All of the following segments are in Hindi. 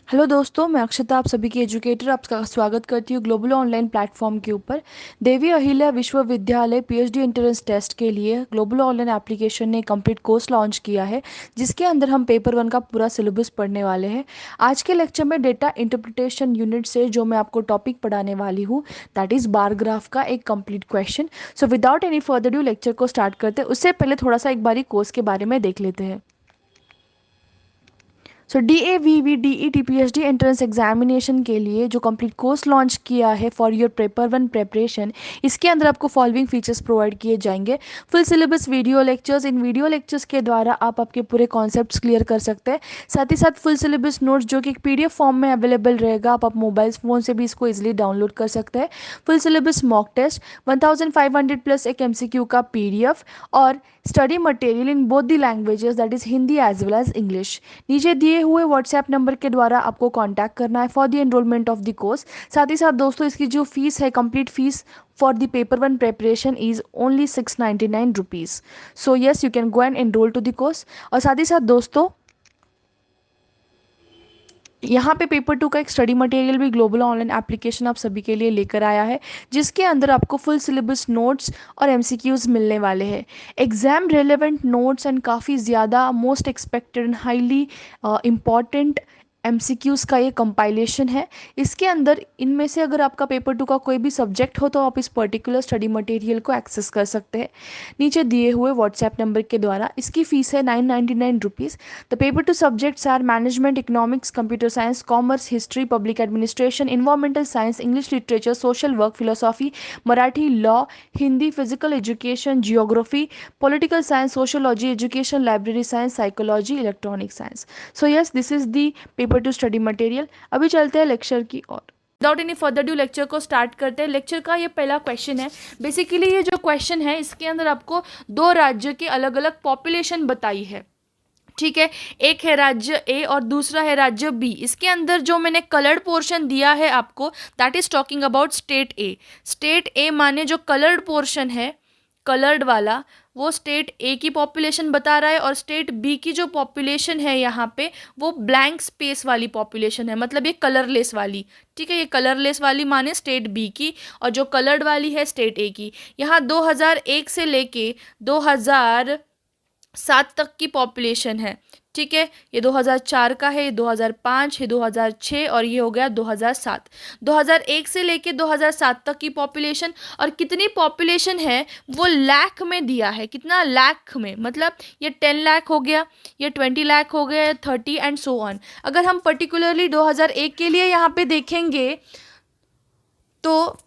हेलो दोस्तों, मैं अक्षता आप सभी की एजुकेटर आपका स्वागत करती हूँ ग्लोबल ऑनलाइन प्लेटफॉर्म के ऊपर। देवी अहिल्या विश्वविद्यालय पीएचडी एंट्रेंस टेस्ट के लिए ग्लोबल ऑनलाइन एप्लीकेशन ने कंप्लीट कोर्स लॉन्च किया है, जिसके अंदर हम पेपर 1 का पूरा सिलेबस पढ़ने वाले हैं। आज के लेक्चर में डेटा इंटरप्रिटेशन यूनिट से जो मैं आपको टॉपिक पढ़ाने वाली हूँ, दैट इज़ बार ग्राफ का एक complete question. So without any further due lecture को स्टार्ट करते हैं। उससे पहले थोड़ा सा एक बारी कोर्स के बारे में देख लेते हैं। सो DAVV PhD एंट्रेंस एग्जामिनेशन के लिए जो कंप्लीट कोर्स लॉन्च किया है फॉर योर पेपर 1 प्रेपरेशन, इसके अंदर आपको फॉलोइंग फीचर्स प्रोवाइड किए जाएंगे। फुल सिलेबस वीडियो लेक्चर्स, इन वीडियो लेक्चर्स के द्वारा आप आपके पूरे कॉन्सेप्ट्स क्लियर कर सकते हैं। साथ ही साथ फुल सिलेबस नोट्स जो कि एक PDF फॉर्म में अवेलेबल रहेगा, आप मोबाइल फ़ोन से भी इसको इजिली डाउनलोड कर सकते हैं। Full syllabus mock test 1500 plus एक MCQ का PDF और study material in both the languages, that is Hindi as well as English. नीचे दिए हुए व्हाट्सएप नंबर के द्वारा आपको कांटेक्ट करना है for the enrolment of the course. साथ ही साथ दोस्तों, इसकी जो फीस है, complete fees for the paper 1 preparation is only 699 rupees. So yes, you can go and enrol to the course. और साथ ही साथ दोस्तों, यहाँ पे पेपर 2 का एक स्टडी मटेरियल भी ग्लोबल ऑनलाइन एप्लीकेशन आप सभी के लिए लेकर आया है, जिसके अंदर आपको फुल सिलेबस नोट्स और MCQs मिलने वाले हैं। एग्जाम रेलेवेंट नोट्स एंड काफ़ी ज़्यादा most expected and highly important MCQs का ये कंपाइलेशन है। इसके अंदर इनमें से अगर आपका पेपर 2 का कोई भी सब्जेक्ट हो, तो आप इस पर्टिकुलर स्टडी मटेरियल को एक्सेस कर सकते हैं नीचे दिए हुए व्हाट्सएप नंबर के द्वारा। इसकी फ़ीस है 999 rupees. The paper 2 subjects are management, economics, computer science, commerce, history, public administration, environmental science, English literature, social work, philosophy, Marathi, law, Hindi, physical education, geography, political science, sociology, education, library science, psychology, electronic science. So yes, this is the paper 2 study material. अभी चलते हैं लेक्चर की ओर। Without any further due lecture को स्टार्ट करते हैं। लेक्चर का ये पहला क्वेश्चन है। बेसिकली ये जो क्वेश्चन है, इसके अंदर आपको दो राज्य की अलग अलग पॉपुलेशन बताई है। ठीक है, एक है राज्य ए और दूसरा है राज्य बी। इसके अंदर जो मैंने कलर्ड पोर्शन दिया है आपको, that is talking about state A. State A माने जो कलर्ड पोर्शन है, कलर्ड वाला, वो स्टेट ए की पॉपुलेशन बता रहा है, और स्टेट बी की जो पॉपुलेशन है यहाँ पे, वो ब्लैंक स्पेस वाली पॉपुलेशन है, मतलब ये कलरलेस वाली। ठीक है, ये कलरलेस वाली माने स्टेट बी की, और जो कलर्ड वाली है स्टेट ए की। यहाँ 2001 से लेके 2007 तक की पॉपुलेशन है। ठीक है, ये 2004 का है, ये 2005, ये 2006 और ये हो गया 2007। 2001 से लेके 2007 तक की पॉपुलेशन, और कितनी पॉपुलेशन है वो लाख में दिया है। कितना? लाख में, मतलब ये 10 लाख हो गया, ये 20 लाख हो गया, 30 एंड सो ऑन। अगर हम पर्टिकुलरली 2001 के लिए यहाँ पे देखेंगे, तो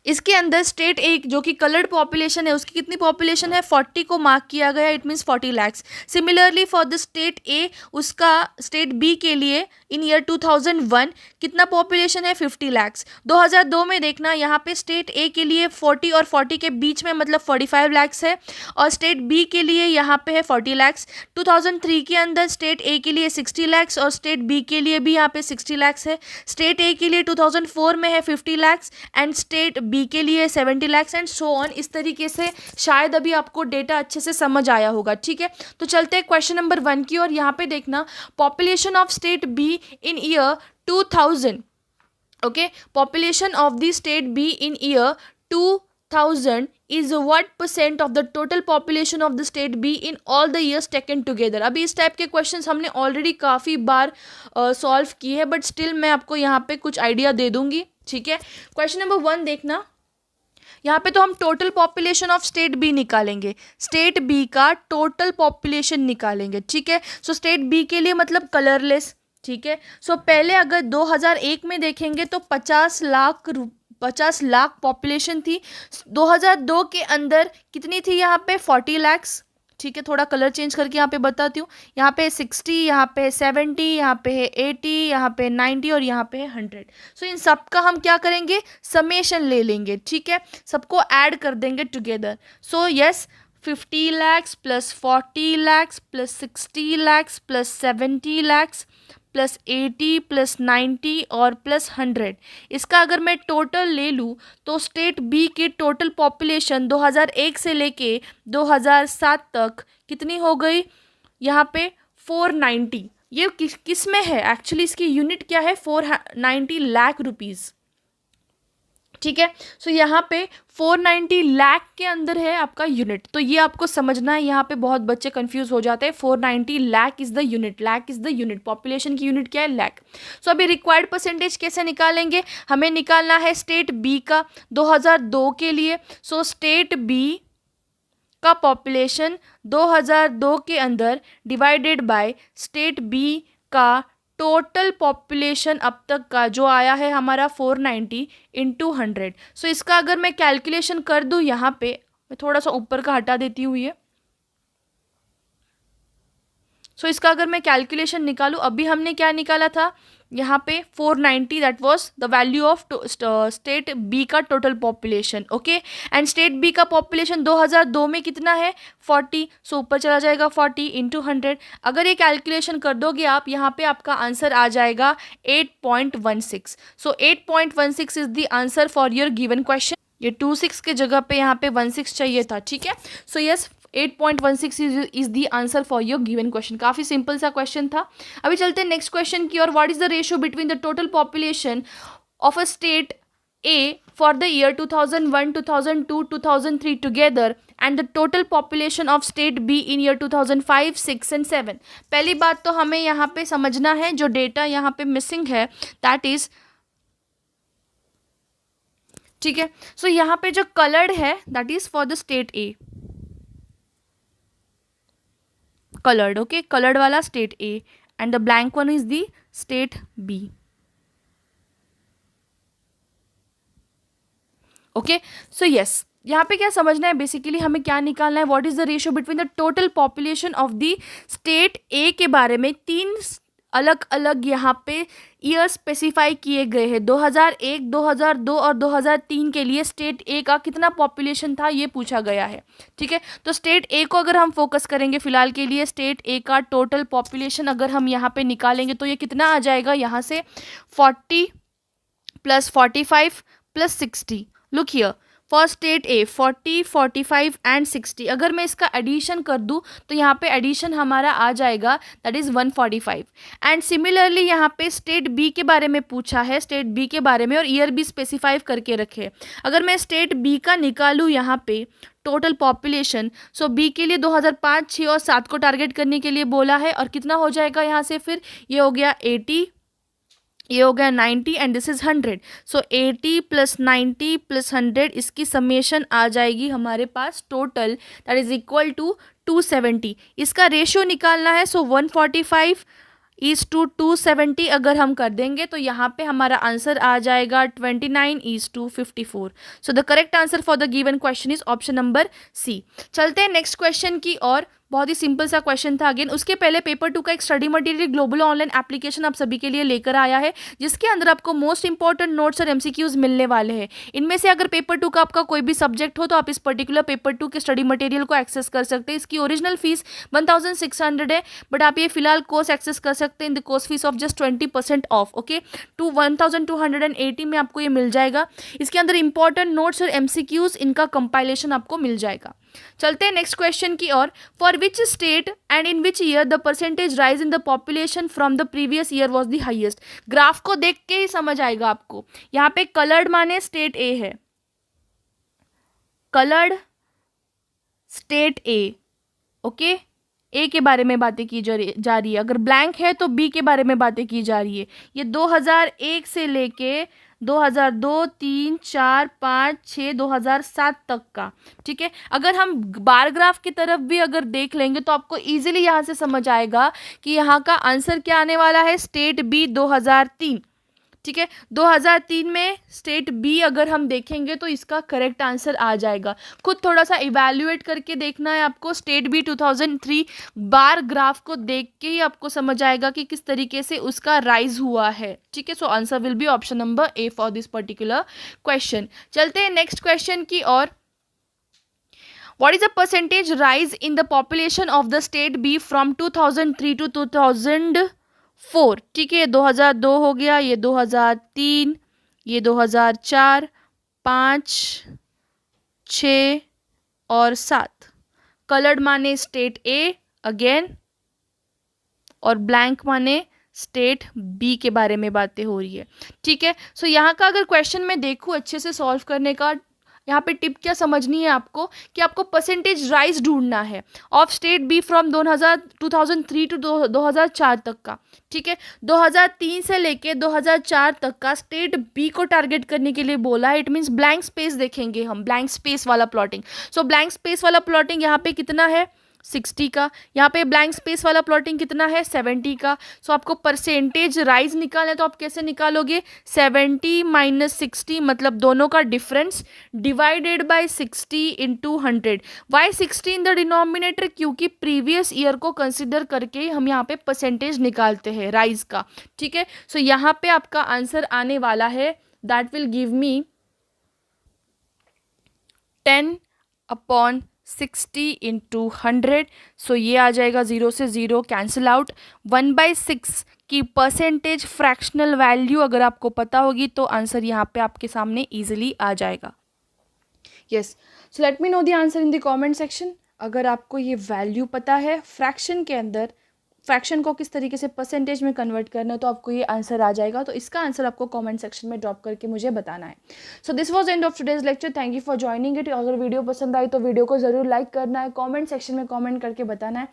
इसके अंदर स्टेट ए जो कि कलर्ड पॉपुलेशन है, उसकी कितनी पॉपुलेशन है? 40 को मार्क किया गया, it means 40 lakhs. Similarly for the state A, उसका स्टेट बी के लिए इन ईयर 2001 कितना पॉपुलेशन है? 50 लैक्स। 2002 में देखना, यहाँ पे स्टेट ए के लिए 40 और 40 के बीच में, मतलब 45 लैक्स है, और स्टेट बी के लिए यहाँ पे है 40 लैक्स। 2003 के अंदर स्टेट ए के लिए 60 लैक्स और स्टेट बी के लिए भी यहाँ पे 60 लैक्स है। स्टेट ए के लिए 2004 में है 50 लैक्स एंड स्टेट बी के लिए 70 लैक्स एंड सो ऑन। इस तरीके से शायद अभी आपको डेटा अच्छे से समझ आया होगा। ठीक है, तो चलते हैं क्वेश्चन नंबर 1 की, और यहाँ पे देखना, population of state be in year 2000। Okay, population of the state be in year 2000 is what percent of the total population of the state B in all the years taken together। अभी इस टाइप के क्वेश्चंस हमने ऑलरेडी काफ़ी बार सॉल्व किए हैं, बट स्टिल मैं आपको यहाँ पे कुछ आइडिया दे दूंगी। ठीक है, क्वेश्चन नंबर 1 देखना, यहाँ पे तो हम total population of state B निकालेंगे, स्टेट बी का टोटल पॉपुलेशन निकालेंगे। ठीक है, सो स्टेट बी के लिए मतलब कलरलेस। ठीक है, सो पहले अगर 2001 में देखेंगे तो 50 लाख पॉपुलेशन थी। 2002 के अंदर कितनी थी? यहाँ पे 40 लैक्स। ठीक है, थोड़ा कलर चेंज करके यहाँ पे बताती हूँ। यहाँ पे 60, यहाँ पे 70, यहाँ पे है 80, यहाँ पे 90 और यहाँ पे है 100। सो इन सब का हम क्या करेंगे? समेशन ले लेंगे। ठीक है, सबको ऐड कर देंगे together. So yes, 50 lakhs plus 40 lakhs plus 60 lakhs plus 70 lakhs plus 80 plus 90 और प्लस 100, इसका अगर मैं टोटल ले लूँ तो स्टेट बी की टोटल पॉपुलेशन 2001 से लेके 2007 तक कितनी हो गई? यहाँ पे 490। ये किस में है एक्चुअली, इसकी यूनिट क्या है, 490 लाख रुपीज़, ठीक है। सो यहाँ पे 490 लाख के अंदर है आपका यूनिट, तो ये आपको समझना है। यहाँ पे बहुत बच्चे कंफ्यूज हो जाते हैं। 490 lakh is the unit, lakh is the unit, population की यूनिट क्या है, लाख। सो अभी रिक्वायर्ड परसेंटेज कैसे निकालेंगे, हमें निकालना है स्टेट बी का 2002 के लिए। सो स्टेट बी का पॉपुलेशन 2002 के अंदर डिवाइडेड बाय स्टेट बी का टोटल पॉपुलेशन अब तक का जो आया है हमारा 490 इंटू 100। सो इसका अगर मैं कैलकुलेशन कर दूं, यहाँ पे मैं थोड़ा सा ऊपर का हटा देती हूँ ये। सो इसका अगर मैं कैलकुलेशन निकालूं, अभी हमने क्या निकाला था यहाँ पे 490, that was the value of state B का total population, okay. And state B का पॉपुलेशन 2002 में कितना है, 40। सो ऊपर चला जाएगा 40 इंटू 100। अगर ये कैलकुलेशन कर दोगे आप, यहाँ पे आपका आंसर आ जाएगा 8.16। सो 8.16 is the answer for your given question. ये 26 के जगह पे यहाँ पे 16 चाहिए था, ठीक है। So yes, 8.16 is the answer for your given question. काफ़ी सिंपल सा क्वेश्चन था। अभी चलते हैं नेक्स्ट क्वेश्चन की और। What is the ratio between the total population of a state A for the year 2001, 2002, 2003 together and the total population of state be in year 2005, 6 and 7। पहली बात तो हमें यहाँ पे समझना है, जो डेटा यहाँ पे मिसिंग है दैट इज, ठीक है। सो यहाँ पे जो कलर्ड है that is for the state A, colored, okay, colored वाला state A and the blank one is the state B, okay। So yes, यहाँ पे क्या समझना है, बेसिकली हमें क्या निकालना है, what is the ratio between the total population of the state A के बारे में तीन अलग अलग यहाँ पे ईयर स्पेसिफाई किए गए हैं। 2001, 2002 और 2003 के लिए स्टेट ए का कितना पॉपुलेशन था ये पूछा गया है, ठीक है। तो स्टेट ए को अगर हम फोकस करेंगे फिलहाल के लिए, स्टेट ए का टोटल पॉपुलेशन अगर हम यहाँ पे निकालेंगे तो ये कितना आ जाएगा, यहाँ से 40 plus 45 plus 60। Look here, for state A 40, 45 and 60। अगर मैं इसका एडिशन कर दूं तो यहाँ पे एडिशन हमारा आ जाएगा दैट इज़ 145। एंड सिमिलरली यहाँ पे स्टेट बी के बारे में पूछा है, स्टेट बी के बारे में, और ईयर भी स्पेसिफाई करके रखे। अगर मैं स्टेट बी का निकालूँ यहाँ पे टोटल पॉपुलेशन, सो बी के लिए 2005, 6 और 7 को टारगेट करने के लिए बोला है, और कितना हो जाएगा यहाँ से, फिर ये हो गया 80, ये हो गया 90 and this is 100। So 80 plus 90 plus 100, इसकी समेशन आ जाएगी हमारे पास total that is equal to 270। इसका रेशियो निकालना है, सो 145 इज टू 270 अगर हम कर देंगे तो यहाँ पे हमारा आंसर आ जाएगा 29 is to 54। So the correct answer for the given question is option number C. चलते हैं नेक्स्ट क्वेश्चन की और। बहुत ही सिंपल सा क्वेश्चन था अगेन। उसके पहले पेपर 2 का एक study material global online application आप सभी के लिए लेकर आया है, जिसके अंदर आपको मोस्ट इंपॉर्टेंट नोट्स और एमसीक्यूज मिलने वाले हैं। इनमें से अगर पेपर 2 का आपका कोई भी सब्जेक्ट हो तो आप इस पर्टिकुलर पेपर 2 के स्टडी मटेरियल को एक्सेस कर सकते हैं। इसकी ओरिजिनल फीस 1600 है, बट आप ये फिलहाल कोर्स एक्सेस कर सकते हैं in the course fees of just 20% off, okay. 1280 में आपको ये मिल जाएगा। इसके अंदर इंपॉर्टेंट नोट्स और एमसीक्यूज, इनका कंपाइलेशन आपको मिल जाएगा। चलते हैं नेक्स्ट क्वेश्चन की ओर। For which state and in which year the percentage rise in the population from the previous year was the highest. Graph को देख के ही समझ आएगा आपको। यहाँ पे कलर्ड माने स्टेट ए है, कलर्ड स्टेट ए, ओके। ए के बारे में बातें की जा रही है, अगर ब्लैंक है तो बी के बारे में बातें की जा रही है। ये 2001 से लेके 2002, 3, 4, 5, 6, 2007 तक का, ठीक है। अगर हम बार ग्राफ की तरफ भी अगर देख लेंगे तो आपको इजीली यहाँ से समझ आएगा कि यहाँ का आंसर क्या आने वाला है, स्टेट बी 2003, ठीक है। 2003 में स्टेट बी अगर हम देखेंगे तो इसका करेक्ट आंसर आ जाएगा। खुद थोड़ा सा इवैल्यूएट करके देखना है आपको। स्टेट बी 2003 बार ग्राफ को देख के ही आपको समझ आएगा कि किस तरीके से उसका राइज हुआ है, ठीक है। So answer will be option number A for this particular question. चलते हैं नेक्स्ट क्वेश्चन की ओर। What is the percentage rise in the population of the state B from 2003 to 2004? ठीक है, 2002 हो गया, ये 2003, ये 2004, 5, 6 और 7। कलर्ड माने स्टेट ए अगेन, और ब्लैंक माने स्टेट बी के बारे में बातें हो रही है, ठीक है। सो यहाँ का अगर क्वेश्चन मैं देखूँ अच्छे से सॉल्व करने का, यहाँ पे टिप क्या समझनी है आपको कि आपको परसेंटेज राइज ढूंढना है of state B from 2003 to 2004 तक का, ठीक है। 2003 से लेके 2004 तक का स्टेट बी को टारगेट करने के लिए बोला है। इट मीन्स ब्लैंक स्पेस देखेंगे हम, ब्लैंक स्पेस वाला प्लॉटिंग। सो ब्लैंक स्पेस वाला प्लॉटिंग यहाँ पे कितना है 60 का, यहाँ पे ब्लैंक स्पेस वाला प्लॉटिंग कितना है 70 का। सो आपको परसेंटेज राइज निकालना तो आप कैसे निकालोगे, 70 माइनस 60 मतलब दोनों का difference divided by 60 into 100। Why 60 in the denominator, क्योंकि प्रीवियस ईयर को कंसिडर करके हम यहाँ पे परसेंटेज निकालते हैं राइज का, ठीक है। सो यहाँ पे आपका आंसर आने वाला है that will give me 10/60 into 100। सो ये आ जाएगा 0 से 0 कैंसिल आउट। 1/6 की परसेंटेज फ्रैक्शनल वैल्यू अगर आपको पता होगी तो आंसर यहाँ पे आपके सामने इजीली आ जाएगा। Yes, so let me know the answer in the comment section. अगर आपको ये वैल्यू पता है फ्रैक्शन के अंदर, फ्रैक्शन को किस तरीके से परसेंटेज में कन्वर्ट करना है, तो आपको ये आंसर आ जाएगा। तो इसका आंसर आपको कमेंट सेक्शन में ड्रॉप करके मुझे बताना है। So this was end of today's lecture. Thank you for joining it. अगर वीडियो पसंद आई तो वीडियो को ज़रूर लाइक करना है, कमेंट सेक्शन में कमेंट करके बताना है।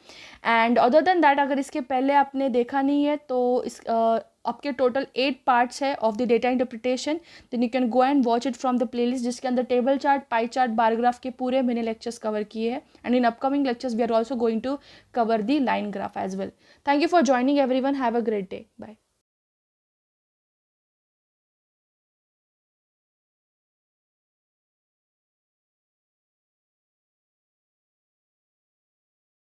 एंड अदर देन दैट, अगर इसके पहले आपने देखा नहीं है तो इस आपके टोटल 8 पार्ट्स है of the data interpretation, then you can go and watch it from the playlist, जिसके अंदर table chart, pie chart, bar graph के पूरे मैंने लेक्चर्स कवर किए हैं। And in upcoming lectures we are also going to cover the line graph as well. Thank you for joining everyone. Have a great day. Bye.